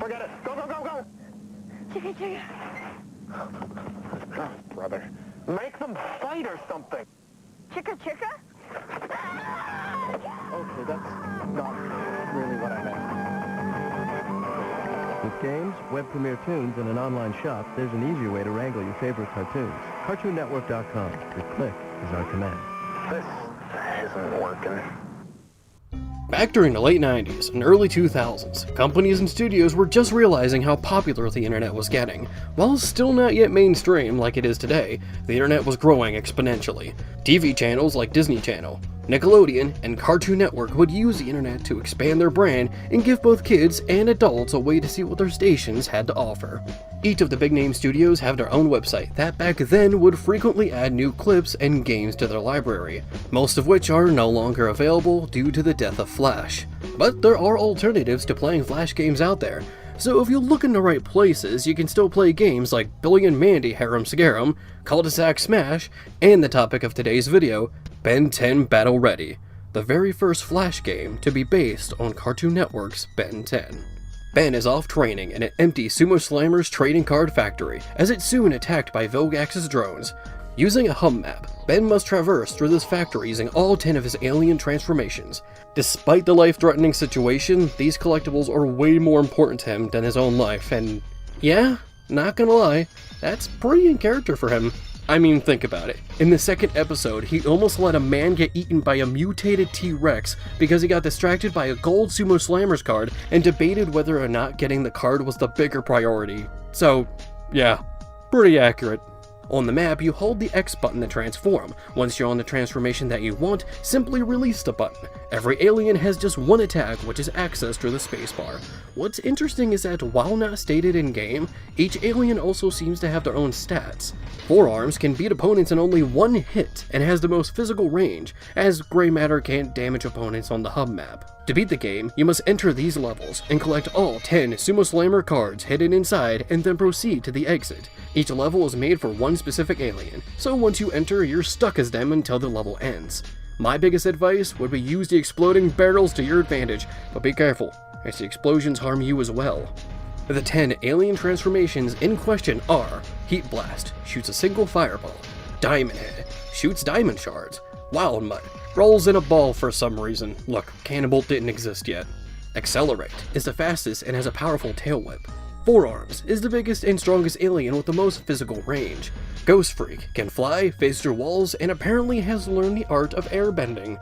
Forget it. Go, go, go, go. Chicka, chicka. Oh, brother. Make them fight or something. Chicka, chicka? Okay, that's not really what I meant. With games, web premiere tunes, and an online shop, there's an easier way to wrangle your favorite cartoons. CartoonNetwork.com. Your click is our command. This isn't working. Back during the late 90s and early 2000s, companies and studios were just realizing how popular the internet was getting. While still not yet mainstream like it is today, the internet was growing exponentially. TV channels like Disney Channel, Nickelodeon, and Cartoon Network would use the internet to expand their brand and give both kids and adults a way to see what their stations had to offer. Each of the big name studios have their own website that back then would frequently add new clips and games to their library, most of which are no longer available due to the death of Flash. But there are alternatives to playing Flash games out there, so if you look in the right places, you can still play games like Billy and Mandy Harem Scarum, Cul-de-sac Smash, and the topic of today's video, Ben 10 Battle Ready, the very first Flash game to be based on Cartoon Network's Ben 10. Ben is off training in an empty Sumo Slammers trading card factory, as it's soon attacked by Vilgax's drones. Using a hub map, Ben must traverse through this factory using all 10 of his alien transformations. Despite the life-threatening situation, these collectibles are way more important to him than his own life, and yeah, not gonna lie, that's pretty in character for him. I mean, think about it. In the second episode, he almost let a man get eaten by a mutated T-Rex because he got distracted by a gold Sumo Slammers card and debated whether or not getting the card was the bigger priority. So, yeah, pretty accurate. On the map, you hold the X button to transform. Once you're on the transformation that you want, simply release the button. Every alien has just one attack, which is access through the spacebar. What's interesting is that while not stated in-game, each alien also seems to have their own stats. Forearms can beat opponents in only one hit and has the most physical range, as gray matter can't damage opponents on the hub map. To beat the game, you must enter these levels and collect all 10 Sumo Slammer cards hidden inside and then proceed to the exit. Each level is made for one specific alien, so once you enter, you're stuck as them until the level ends. My biggest advice would be use the exploding barrels to your advantage, but be careful, as the explosions harm you as well. The 10 alien transformations in question are: Heat Blast, shoots a single fireball; Diamond Head, shoots diamond shards; Wild Mud, rolls in a ball for some reason. Look, Cannonbolt didn't exist yet. Accelerate is the fastest and has a powerful tail whip. Forearms is the biggest and strongest alien with the most physical range. Ghost Freak can fly, phase through walls, and apparently has learned the art of airbending.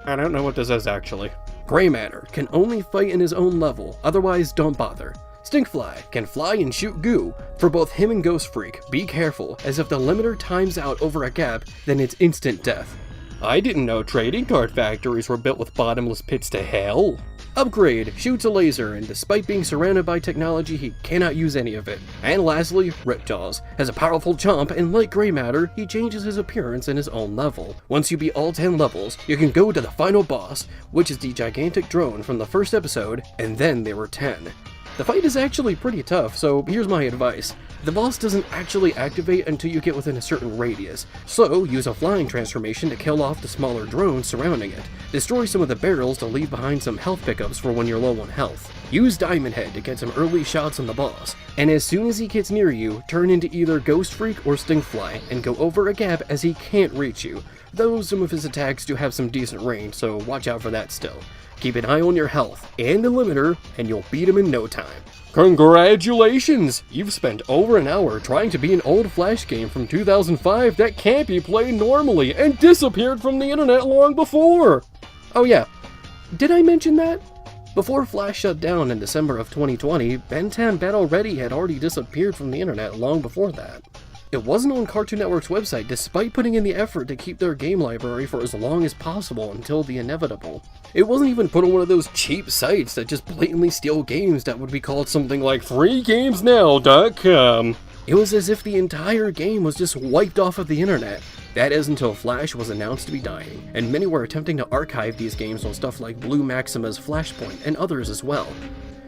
I don't know what this is actually. Gray Matter can only fight in his own level, otherwise don't bother. Stinkfly can fly and shoot goo. For both him and Ghost Freak, be careful, as if the limiter times out over a gap, then it's instant death. I didn't know trading card factories were built with bottomless pits to hell. Upgrade shoots a laser, and despite being surrounded by technology, he cannot use any of it. And lastly, Ripjaws has a powerful chomp, and like Gray Matter, he changes his appearance in his own level. Once you beat all 10 levels, you can go to the final boss, which is the gigantic drone from the first episode, and then there were 10. The fight is actually pretty tough, so here's my advice. The boss doesn't actually activate until you get within a certain radius, so use a flying transformation to kill off the smaller drones surrounding it. Destroy some of the barrels to leave behind some health pickups for when you're low on health. Use Diamond Head to get some early shots on the boss, and as soon as he gets near you, turn into either Ghost Freak or Stinkfly and go over a gap as he can't reach you, though some of his attacks do have some decent range, so watch out for that still. Keep an eye on your health and the limiter, and you'll beat him in no time. Congratulations! You've spent over an hour trying to beat an old Flash game from 2005 that can't be played normally and disappeared from the internet long before! Oh yeah, did I mention that? Before Flash shut down in December of 2020, Ben 10 Battle Ready had already disappeared from the internet long before that. It wasn't on Cartoon Network's website despite putting in the effort to keep their game library for as long as possible until the inevitable. It wasn't even put on one of those cheap sites that just blatantly steal games that would be called something like freegamesnow.com. It was as if the entire game was just wiped off of the internet. That is until Flash was announced to be dying, and many were attempting to archive these games on stuff like Blue Maxima's Flashpoint and others as well.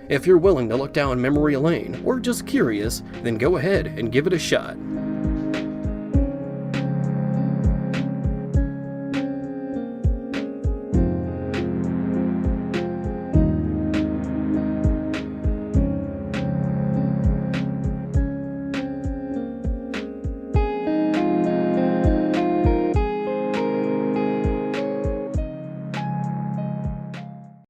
If you're willing to look down memory lane, or just curious, then go ahead and give it a shot.